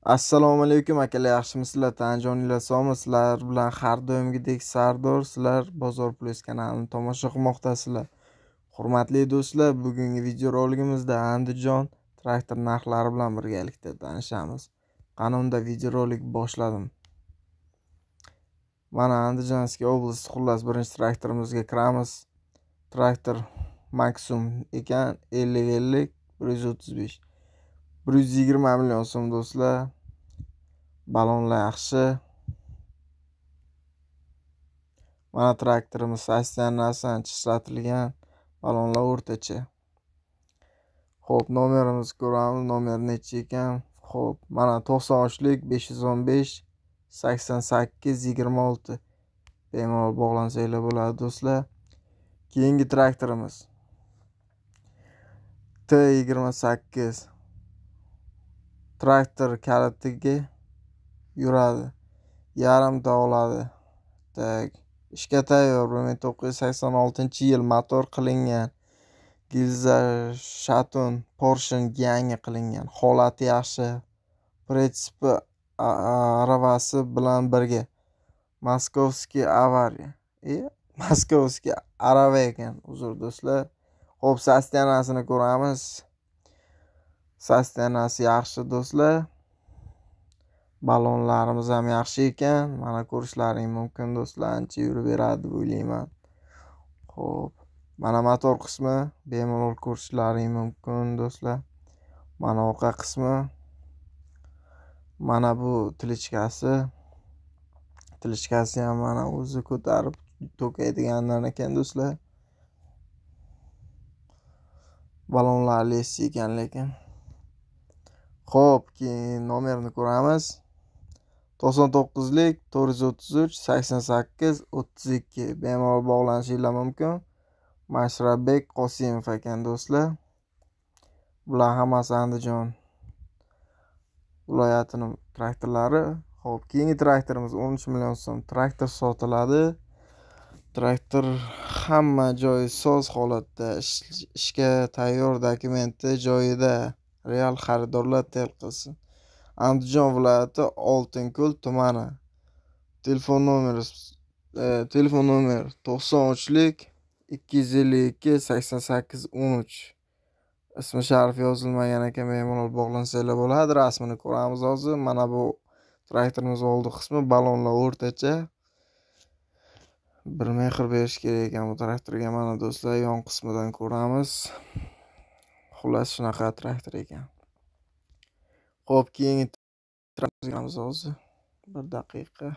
Assalomu alaykum akalar, yaxshimisizlar? Tanjoninglar sog'mi? Sizlar bilan har doimgidek Sardor, sizlar Bozor Plus kanalini tomosha qilmoqdasizlar. Hurmatli do'stlar, bugungi videoroligimizda Andijon traktor narxlari bilan birgalikda tanishamiz. Qani unda videorolik boshladim. Mana Andijonskiy oblasti, xullas birinchi traktorimizga kiramiz. Traktor Maxum ekan, 50 135 120 million so'm do'stlar. Balonlar yaxshi. Mana traktorimiz Astianasidan ishlatilgan, balonlar o'rtacha. Xo'p, nomerimizni ko'ramiz. Nomer necha ekan? Xo'p, mana 93lik 515 88 26. Bemalol bog'lansanglar bo'ladi do'stlar. Keyingi traktorimiz T28. Traktor kalitiga yuradi. Yarimta oladi. Tak. Ishga tayyor. 1986-yil motor qilingan. Gilza Shaton Porsche yangi qilingan. Holati yaxshi. Prinsipi aravasi bilan birga. Moskovskiy avariya. Moskovskiy arava ekan. Uzr do'stlar. Xo'p, Sastianasini ko'ramiz. Sastianasi yaxshi do'stlar. Balonlarimiz ham yaxshi ekan. Mana ko'rishlaring mumkin do'stlar. Ancha yurib beradi deb o'ylayman. Xo'p, mana motor qismi bemalol ko'rishlaring mumkin do'stlar. Mana orqa qismi. Mana bu tilichkasi. Tilichkasi ham mana o'zi ko'tarib to'kaydiganlar ekan do'stlar. Balonlar lesi ekan lekin. Xo'p, keyin nomerni ko'ramiz. 99lik 433 88 32. Bemalol bog'lanishinglar mumkin. Mashrabek Qosimov ekan do'stlar. Bular hammasi Andijon viloyatining traktorlari. Xo'p, keyingi traktorimiz 13 million so'm traktor sotiladi. Traktor hamma joyi soz holatda, ishga tayyor, dokumenti joyida. Real xaridorlar tel qilsin. Andijon viloyati Oltinko'l tumani. Telefon nomeri 93lik 252 88 13. Ismi sharif yozilmagan ekan, bemalol bog'lansanglar bo'ladi. Rasmini ko'ramiz hozir. Mana bu traktorimiz oldi qismi, balonlar o'rtacha. Bir mehr berish kerak ekan bu traktorga. Mana do'stlar, yon qismidan ko'ramiz. Xullas shunaqa traktor ekan. Xo'p, keyingi traktorimiz hozir. Bir daqiqa.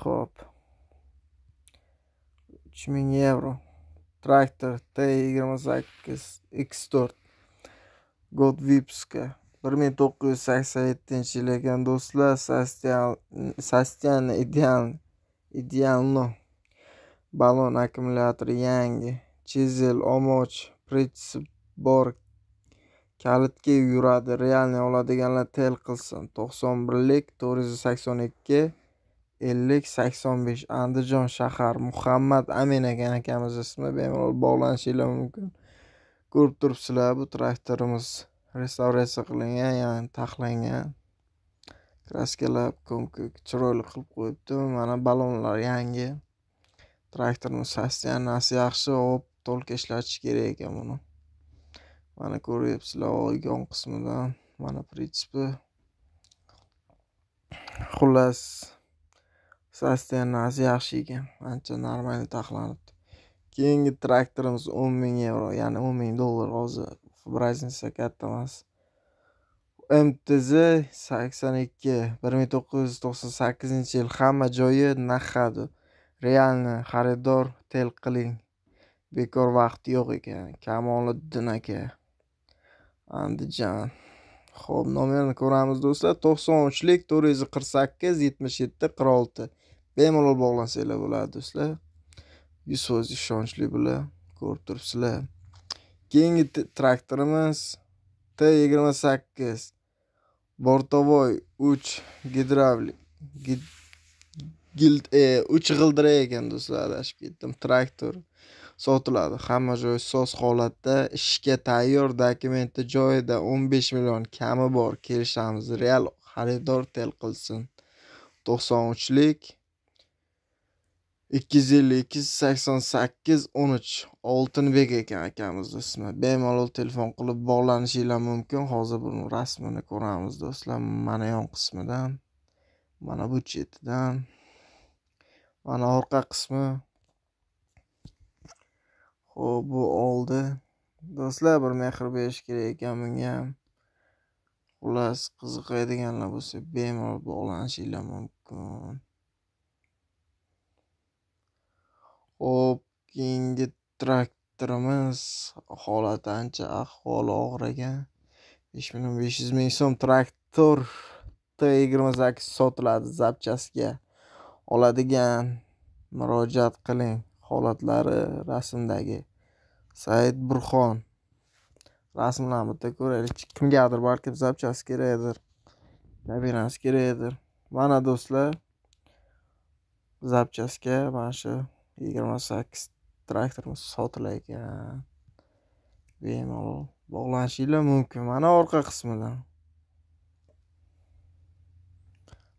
Xo'p. 3000 euro. Traktor T28 X4 God Vipska 1987 yil ekan do'stlar. Sastian idealno. Balon akkumulyatori yangi. Chizel, omoch, prinsip bor. Kalitga yuradi. Realni oladiganlar tel qilsin. 91lik 482 50-85 Andijon shahar. Muhammad Amin ekan akamiz ismi. Bemalol bog'lanishinglar mumkin. Ko'rib turibsizlar, bu traktorimiz restavratsiya qilingan, ya'ni taxlangan. Kraskalar ko'k chiroyli qilib qo'yibdi. Mana balonlar yangi. Traktorimiz Sastianasi yaxshi, hop, to'lka ishlatish kerak ekan buni. Mana ko'ryapsizlar yon qismidan. Mana prinsipi. Xullas Sastianasi yaxshi ekan. Ancha normal taxlanibdi. Keyingi traktorimiz 10.000 euro, ya'ni 10.000 dollar hozir. Raznica katta emas. MTZ 82 1998 yil. Hamma joyi naqadi. Realni xaridor tel qiling. Bekor vaqt yo'q ekan. Kamoliddin aka. Andijon. Xo'p, nomerni ko'ramiz do'stlar. 93lik 448 77 46. Bemalol bog'lansanglar bo'ladi do'stlar. 100% ishonchli bilan ko'rib turibsizlar. Keyingi traktorimiz T28 Bortovoy 3 gidravlik 3 g'ildirak ekan do'stlar, adashib ketdim. Traktor sotiladi. Hamma joy soz holatda, ishga tayyor, dokumenti joyida, 15 million kami bor. Kelishamiz. Real xaridor tel qilsin. 93lik 252 88 13 Oltinbek ekan akamizning ismi. Bemalol telefon qilib bog'lanishingiz mumkin. Hozir buni rasmini ko'ramiz do'stlar. Mana yon qismidan, mana bu chetidan, mana orqa qismi. Xo'p, bu oldi. Do'stlar, bir mehr berish kerak ekan bunga ham. Xullas, qiziqadiganlar bo'lsa, bemalol bog'lanishingiz mumkin. Xo'p, keyingi traktorimiz holati ancha ahvoli og'ir ekan. 5.500 ming so'm traktor T28 sotiladi. Zapchastga oladigan murojaat qiling. Holatlari rasmdagi Said Burxon. Rasmlarni bitta ko'raylik. Kimgadir balki zapchast kerakdir, kabinasi kerakdir. Mana do'stlar, zapchastga mana shu 28 traktorimiz sotilar ekan. Bemalol bog'lanishingiz mumkin. Mana orqa qismidan.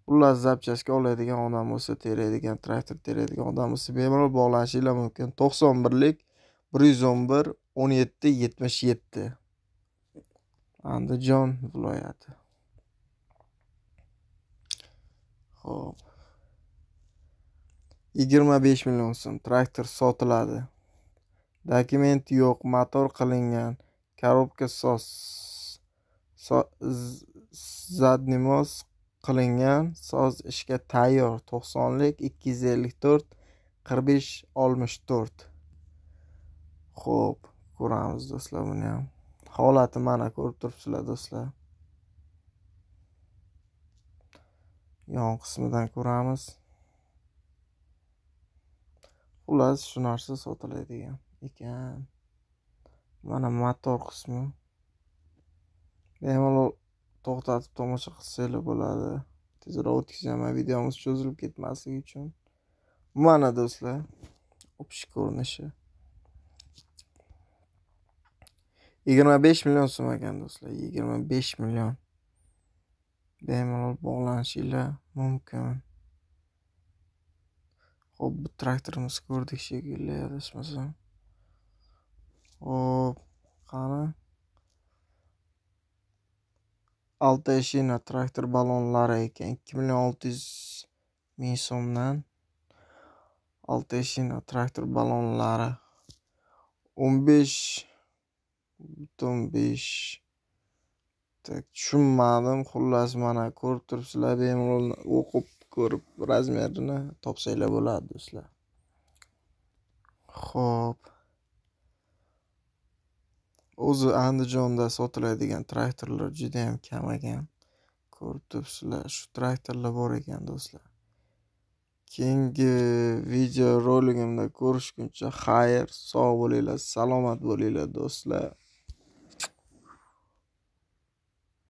Xullas, zapchastga oladigan odam bo'lsa, teradigan, traktor teradigan odam bo'lsa, bemalol bog'lanishingiz mumkin. 91lik 111 17 77 Andijon viloyati. Xo'p. 25 million so'm traktor sotiladi. Dokument yo'q, motor qilingan, korobka zadnimoz qilingan, soz ishga tayyor. 90lik 254 45 64. Xo'p, ko'ramiz do'stlar buni ham. Holati mana ko'rib turibsizlar do'stlar. Yon qismidan ko'ramiz. Xullas, shu narsa sotiladigan ekan. Mana motor qismi. Bemalol to'xtatib tomosha qilsanglar bo'ladi. Tezroq o'tkazaman, videomiz cho'zilib ketmasligi uchun. Mana do'stlar, o'pish ko'rinishi. 25 million so'm ekan do'stlar, 25 million. Bemalol bog'lanishingiz mumkin. Xo'p, bu traktorimiz ko'rdik shekilli, adashmasam. Xo'p, qani? Altashina traktor balonlari ekan, 2.600 ming so'mdan. Altashina traktor balonlari 15.5 tushunmadim. Xullas, mana ko'rib turibsizlar, bemalol o'qib ko'rib razmerini topsanglar bo'ladi do'stlar. Xo'p. O'zi Andijonda sotiladigan traktorlar juda ham kam ekan. Ko'rib turibsizlar, shu traktorlar bor ekan do'stlar. Keyingi video roligimda ko'rishguncha xayr, sog' bo'linglar, salomat bo'linglar do'stlar.